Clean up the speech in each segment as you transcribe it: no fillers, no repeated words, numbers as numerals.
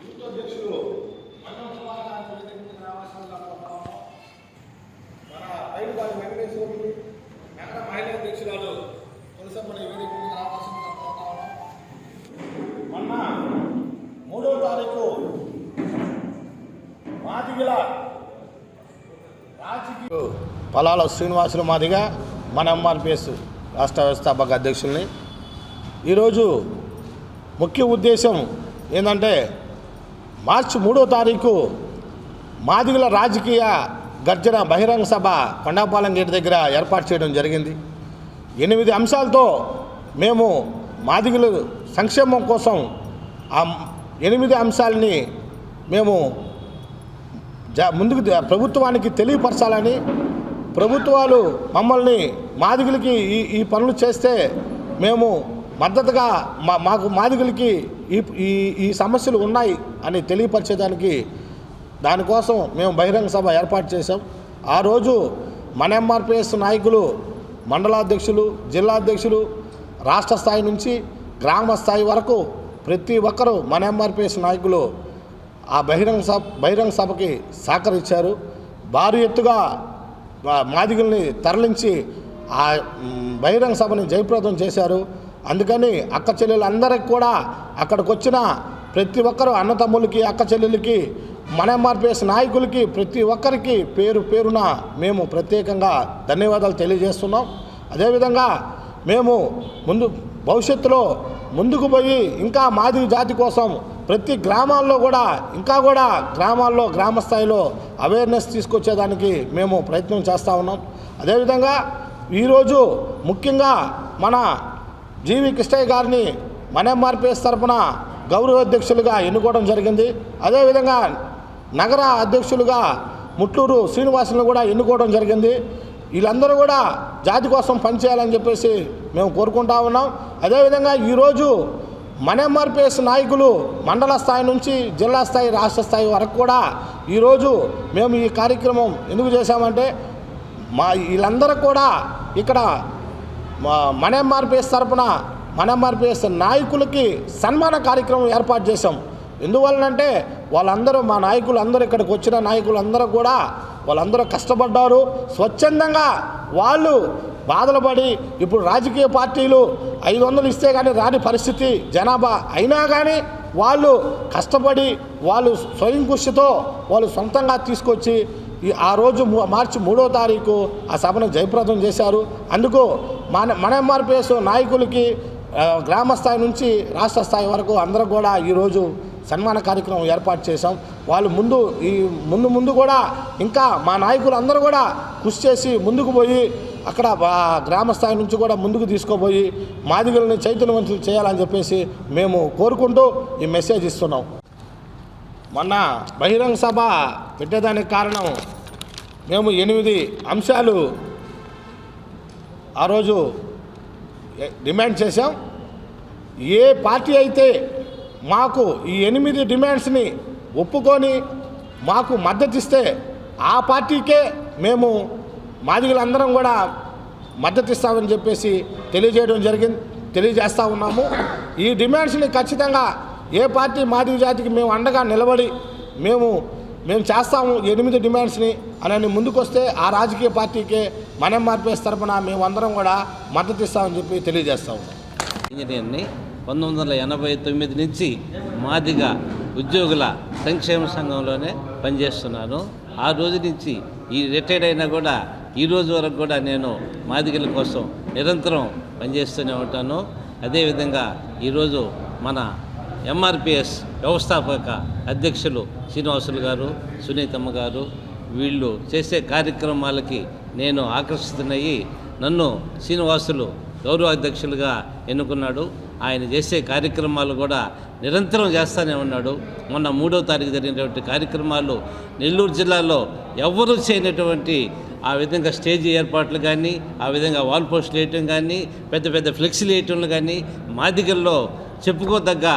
Youth అధ్యక్షులు మండల మన బయటపాటి వెంకటేశ్వరులు, నగర మహిళా అధ్యక్షురాలు తులసమ్మని వేదిక మీద రావాల్సిందిగా కోరుతా ఉన్నాం. మొన్న 3వ తారీఖు మాదిగల రాజకీయ పలాల శ్రీనివాసులు మాదిగా మన ఎంఆర్పిఎస్ రాష్ట్ర వ్యవస్థాపక అధ్యక్షుల్ని ఈరోజు ముఖ్య ఉద్దేశం ఏంటంటే మార్చి 3వ తారీఖు మాదిగల రాజకీయ గర్జన బహిరంగ సభ కొండాపాలెం గేట్ దగ్గర ఏర్పాటు చేయడం జరిగింది. 8 అంశాలతో మేము మాదిగల సంక్షేమం కోసం ఆ 8 అంశాలని మేము ముందుకు ప్రభుత్వానికి తెలియపరచాలని, ప్రభుత్వాలు మమ్మల్ని మాదిగలకి ఈ పనులు చేస్తే మేము మద్దతుగా మాకు మాదిగలకి ఈ సమస్యలు ఉన్నాయి అని తెలియపరిచేదానికి దానికోసం మేము బహిరంగ సభ ఏర్పాటు చేశాం. ఆ రోజు మన ఎంఆర్పిఎస్ నాయకులు, మండలాధ్యక్షులు, జిల్లా అధ్యక్షులు, రాష్ట్ర స్థాయి నుంచి గ్రామ స్థాయి వరకు ప్రతి ఒక్కరూ మన ఎంఆర్పిఎస్ నాయకులు ఆ బహిరంగ సభకి సహకరించారు. భారీ ఎత్తుగా మాదిగల్ని తరలించి ఆ బహిరంగ సభని జయప్రదం చేశారు. అందుకని అక్క చెల్లెలందరికీ కూడా అక్కడికి వచ్చిన ప్రతి ఒక్కరు అన్నతమ్ములకి, అక్క చెల్లెలకి, మన ఎంఆర్పిఎస్ నాయకులకి ప్రతి ఒక్కరికి పేరు పేరున మేము ప్రత్యేకంగా ధన్యవాదాలు తెలియజేస్తున్నాం. అదేవిధంగా మేము భవిష్యత్తులో ముందుకు పోయి ఇంకా మాదిగ జాతి కోసం ప్రతి గ్రామాల్లో కూడా ఇంకా కూడా గ్రామ స్థాయిలో అవేర్నెస్ తీసుకొచ్చేదానికి మేము ప్రయత్నం చేస్తూ ఉన్నాం. అదేవిధంగా ఈరోజు ముఖ్యంగా మన జీవి కృష్ణయ్య గారిని మన ఎంఆర్పిఎస్ తరఫున గౌరవ అధ్యక్షులుగా ఎన్నుకోవడం జరిగింది. అదేవిధంగా నగర అధ్యక్షులుగా ముట్లూరు శ్రీనివాసులను కూడా ఎన్నుకోవడం జరిగింది. వీళ్ళందరూ కూడా జాతి కోసం పనిచేయాలని చెప్పేసి మేము కోరుకుంటా ఉన్నాం. అదేవిధంగా ఈరోజు మన ఎంఆర్పిఎస్ నాయకులు మండల స్థాయి నుంచి జిల్లా స్థాయి, రాష్ట్ర స్థాయి వరకు కూడా ఈరోజు మేము ఈ కార్యక్రమం ఎందుకు చేశామంటే వీళ్ళందరూ కూడా ఇక్కడ మన ఎంఆర్పిఎస్ తరఫున మన ఎంఆర్పిఎస్ నాయకులకి సన్మాన కార్యక్రమం ఏర్పాటు చేశాం. ఎందువలనంటే వాళ్ళందరూ మా నాయకులు అందరూ ఇక్కడికి వచ్చిన నాయకులు అందరూ కూడా వాళ్ళందరూ కష్టపడ్డారు. స్వచ్ఛందంగా వాళ్ళు బాధలు పడి ఇప్పుడు రాజకీయ పార్టీలు 500 ఇస్తే కానీ రాని పరిస్థితి జనాభా అయినా కానీ వాళ్ళు కష్టపడి వాళ్ళు స్వయం కృషితో వాళ్ళు సొంతంగా తీసుకొచ్చి ఆ రోజు మార్చి 3వ తారీఖు ఆ సభను జయప్రదం చేశారు. అందుకు మన ఎంఆర్పిఎస్ నాయకులకి గ్రామ స్థాయి నుంచి రాష్ట్ర స్థాయి వరకు అందరూ కూడా ఈరోజు సన్మాన కార్యక్రమం ఏర్పాటు చేశాం. వాళ్ళు ముందు కూడా ఇంకా మా నాయకులు అందరూ కూడా కృషి చేసి ముందుకు పోయి అక్కడ గ్రామ స్థాయి నుంచి కూడా ముందుకు తీసుకుపోయి మాదిగల్ని చైతన్యవంతులు చేయాలని చెప్పేసి మేము కోరుకుంటూ ఈ మెసేజ్ ఇస్తున్నాం. మొన్న బహిరంగ సభ పెట్టేదానికి కారణం మేము 8 అంశాలు ఆ రోజు డిమాండ్ చేశాం. ఏ పార్టీ అయితే మాకు ఈ 8 డిమాండ్స్ని ఒప్పుకొని మాకు మద్దతు ఇస్తే ఆ పార్టీకే మేము మాదిగలందరం కూడా మద్దతు ఇస్తామని చెప్పేసి తెలియజేస్తూ ఉన్నాము. ఈ డిమాండ్స్ని ఖచ్చితంగా ఏ పార్టీ మాదిగ జాతికి మేము అండగా నిలబడి మేము చేస్తాము 8 డిమాండ్స్ని అని ముందుకొస్తే ఆ రాజకీయ పార్టీకే మన ఎంఆర్పిఎస్ తరఫున మేమందరం కూడా మద్దతు ఇస్తామని చెప్పి తెలియజేస్తాము. ఇంజనీర్ని 1989 నుంచి మాదిగ ఉద్యోగుల సంక్షేమ సంఘంలోనే పనిచేస్తున్నాను. ఆ రోజు నుంచి ఈ రిటైర్డ్ అయినా కూడా ఈ రోజు వరకు కూడా నేను మాదిగల కోసం నిరంతరం పనిచేస్తూనే ఉంటాను. అదేవిధంగా ఈరోజు మన ఎంఆర్పిఎస్ వ్యవస్థాపక అధ్యక్షులు శ్రీనివాసులు గారు, సునీతమ్మ గారు వీళ్ళు చేసే కార్యక్రమాలకి నేను ఆకర్షితున్నయ్యి నన్ను శ్రీనివాసులు గౌరవ అధ్యక్షులుగా ఎన్నుకున్నాడు. ఆయన చేసే కార్యక్రమాలు కూడా నిరంతరం చేస్తూనే ఉన్నాడు. మొన్న 3వ తారీఖు జరిగినటువంటి కార్యక్రమాలు నెల్లూరు జిల్లాలో ఎవ్వరూ చేయనటువంటి ఆ విధంగా స్టేజీ ఏర్పాట్లు కానీ, ఆ విధంగా వాల్ పోస్టులు వేయటం కానీ, పెద్ద పెద్ద ఫ్లెక్సీలు వేయటంలు కానీ మాదిగల్లో చెప్పుకోదగ్గ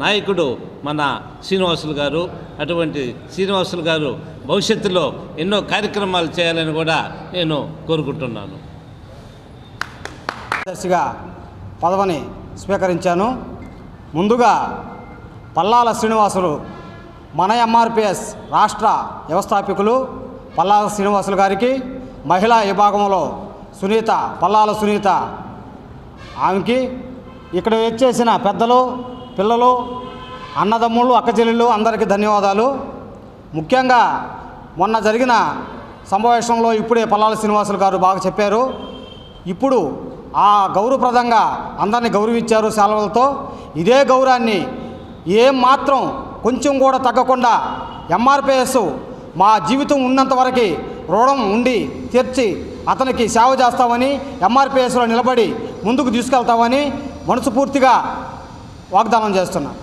నాయకుడు మన శ్రీనివాసులు గారు. అటువంటి శ్రీనివాసులు గారు భవిష్యత్తులో ఎన్నో కార్యక్రమాలు చేయాలని కూడా నేను కోరుకుంటున్నాను. కార్యదర్శిగా పదవిని స్వీకరించాను. ముందుగా పల్లాల శ్రీనివాసులు మన ఎంఆర్పిఎస్ రాష్ట్ర వ్యవస్థాపకులు పల్లాల శ్రీనివాసులు గారికి, మహిళా విభాగంలో పల్లాల సునీత ఆమెకి, ఇక్కడ వచ్చేసిన పెద్దలు, పిల్లలు, అన్నదమ్ముళ్ళు, అక్కచెల్లెళ్ళు అందరికీ ధన్యవాదాలు. ముఖ్యంగా మొన్న జరిగిన సమావేశంలో ఇప్పుడే పల్లాల శ్రీనివాసులు గారు బాగా చెప్పారు. ఇప్పుడు ఆ గౌరవప్రదంగా అందరినీ గౌరవించారు సెలవులతో. ఇదే గౌరవాన్ని ఏం మాత్రం కొంచెం కూడా తగ్గకుండా ఎంఆర్పిఎస్ మా జీవితం ఉన్నంత వరకు రుణం ఉండి తీర్చి అతనికి సేవ చేస్తామని, ఎంఆర్పిఎస్లో నిలబడి ముందుకు తీసుకెళ్తామని మనస్ఫూర్తిగా వాగ్దానం చేస్తున్నాను.